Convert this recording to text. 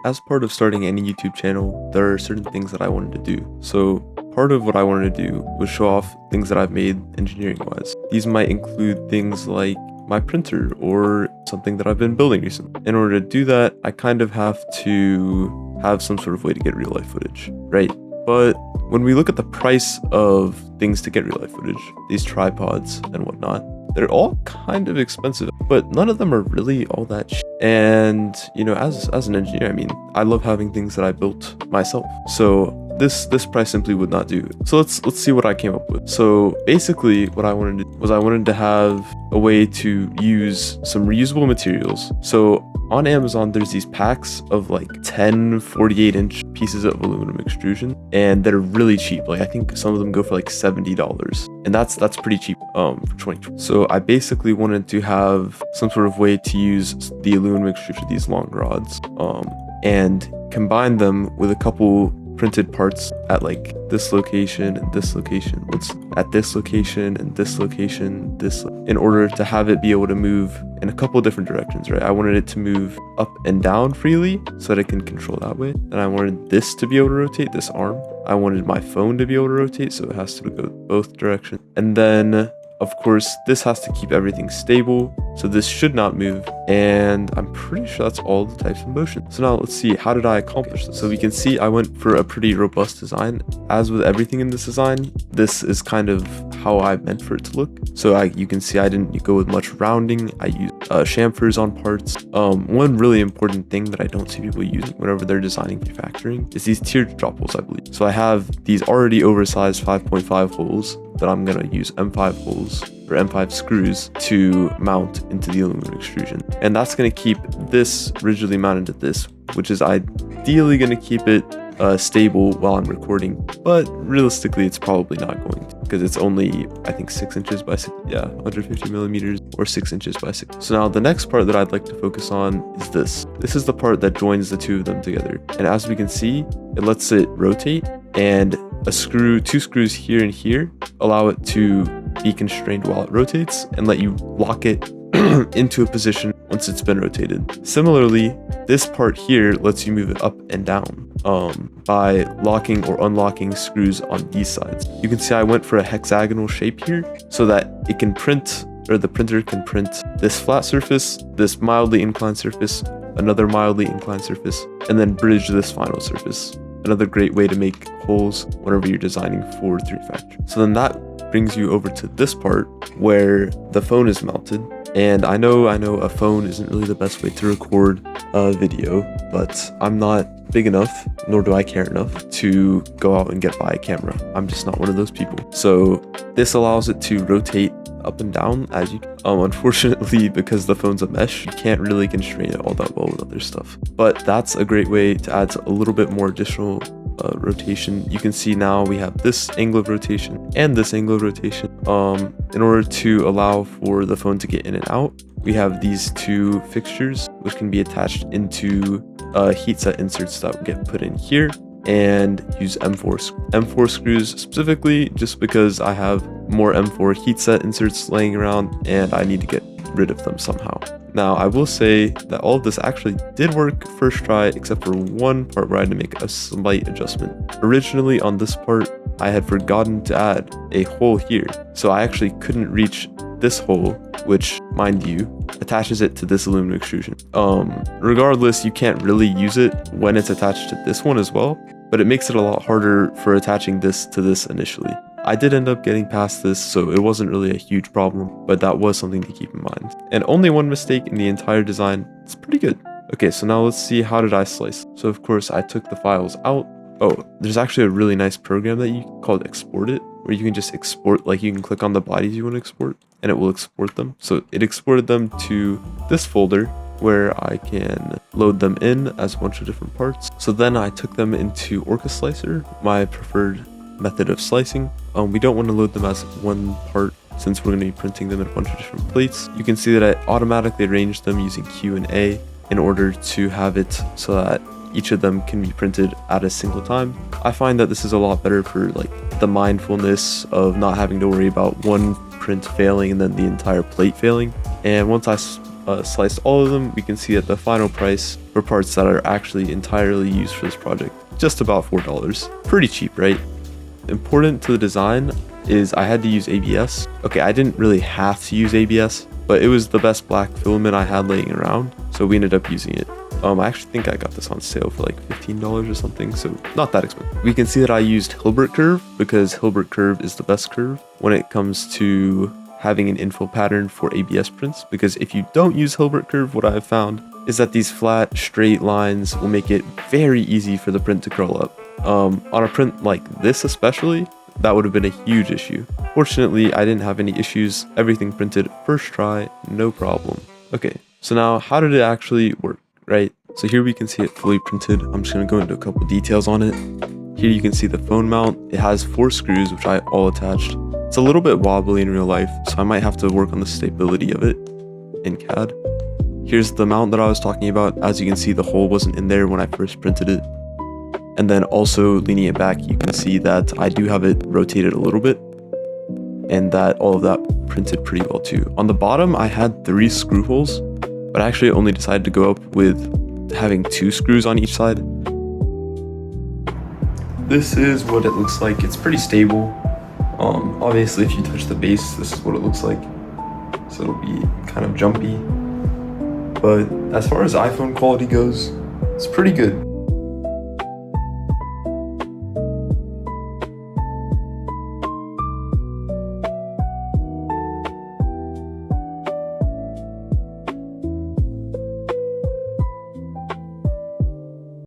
as part of starting any YouTube channel, there are certain things that I wanted to do. So part of what I wanted to do was show off things that I've made engineering wise. These might include things like my printer or something that I've been building recently. In order to do that, I kind of have to have some sort of way to get real life footage, right? But when we look at the price of things to get real life footage, these tripods and whatnot, they're all kind of expensive, but none of them are really all that cheap. And you know, as an engineer, I mean, I love having things that I built myself. So this price simply would not do. So let's see what I came up with. So basically what I wanted to do was I wanted to have a way to use some reusable materials. So on Amazon, there's these packs of like 10 48-inch pieces of aluminum extrusion, and they're really cheap. Like I think some of them go for like $70, and that's pretty cheap for 2020. So I basically wanted to have some sort of way to use the aluminum extrusion, these long rods, and combine them with a couple printed parts at like this location and this location, at this location and this location, in order to have it be able to move in a couple different directions, right? I wanted it to move up and down freely so that I can control that way. And I wanted this to be able to rotate, this arm. I wanted my phone to be able to rotate, so it has to go both directions. And then of course, this has to keep everything stable, so this should not move, and I'm pretty sure that's all the types of motion. So now let's see, how did I accomplish this? So we can see I went for a pretty robust design. As with everything in this design, this is kind of how I meant for it to look. So you can see I didn't go with much rounding. I used chamfers on parts. One really important thing that I don't see people using whenever they're designing manufacturing is these teardrop holes, I believe. So I have these already oversized 5.5 holes that I'm gonna use M5 holes or M5 screws to mount into the aluminum extrusion. And that's gonna keep this rigidly mounted to this, which is ideally gonna keep it stable while I'm recording, but realistically it's probably not going to, because it's only, I think, 6 inches by 6, 150 millimeters or 6 inches by 6. So now the next part that I'd like to focus on is this. This is the part that joins the two of them together. And as we can see, it lets it rotate, and two screws here and here allow it to be constrained while it rotates and let you lock it into a position once it's been rotated. Similarly, this part here lets you move it up and down by locking or unlocking screws on these sides. You can see I went for a hexagonal shape here so that it can print, or the printer can print, this flat surface, this mildly inclined surface, another mildly inclined surface, and then bridge this final surface. Another great way to make holes whenever you're designing for 3D factory. So then that brings you over to this part where the phone is mounted. And I know a phone isn't really the best way to record a video, but I'm not big enough, nor do I care enough to go out and get buy a camera. I'm just not one of those people. So this allows it to rotate up and down as you unfortunately, because the phone's a mesh, you can't really constrain it all that well with other stuff. But that's a great way to add a little bit more additional rotation. You can see now we have this angle of rotation and this angle of rotation. In order to allow for the phone to get in and out, we have these two fixtures which can be attached into heat set inserts that get put in here, and use M4 screws specifically just because I have more M4 heat set inserts laying around and I need to get rid of them somehow. Now I will say that all of this actually did work first try, except for one part where I had to make a slight adjustment. Originally on this part, I had forgotten to add a hole here, so I actually couldn't reach this hole, which, mind you, attaches it to this aluminum extrusion. Regardless, you can't really use it when it's attached to this one as well, but it makes it a lot harder for attaching this to this initially. I did end up getting past this, so it wasn't really a huge problem, but that was something to keep in mind. And only one mistake in the entire design. It's pretty good. Okay, so now let's see, how did I slice? So of course I took the files out. Oh, there's actually a really nice program that called Export It, where you can just export, like you can click on the bodies you want to export and it will export them. So it exported them to this folder where I can load them in as a bunch of different parts. So then I took them into OrcaSlicer, my preferred method of slicing. We don't want to load them as one part since we're going to be printing them in a bunch of different plates. You can see that I automatically arranged them using Q and A in order to have it so that each of them can be printed at a single time. I find that this is a lot better for like the mindfulness of not having to worry about one print failing and then the entire plate failing. And once I sliced all of them, we can see that the final price for parts that are actually entirely used for this project. Just about $4. Pretty cheap, right? Important to the design is I had to use ABS. Okay, I didn't really have to use ABS, but it was the best black filament I had laying around, so we ended up using it. I actually think I got this on sale for like $15 or something, so not that expensive. We can see that I used Hilbert curve because Hilbert curve is the best curve when it comes to having an infill pattern for ABS prints, because if you don't use Hilbert curve, what I've found is that these flat, straight lines will make it very easy for the print to curl up. On a print like this especially, that would have been a huge issue. Fortunately, I didn't have any issues. Everything printed first try, no problem. Okay, so now how did it actually work, right? So here we can see it fully printed. I'm just gonna go into a couple details on it. Here you can see the phone mount. It has 4 screws, which I all attached. It's a little bit wobbly in real life, so I might have to work on the stability of it in CAD. Here's the mount that I was talking about. As you can see, the hole wasn't in there when I first printed it. And then also leaning it back, you can see that I do have it rotated a little bit, and that all of that printed pretty well too. On the bottom, I had 3 screw holes, but I actually only decided to go up with having 2 screws on each side. This is what it looks like. It's pretty stable. Obviously, if you touch the base, this is what it looks like. So it'll be kind of jumpy. But as far as iPhone quality goes, it's pretty good.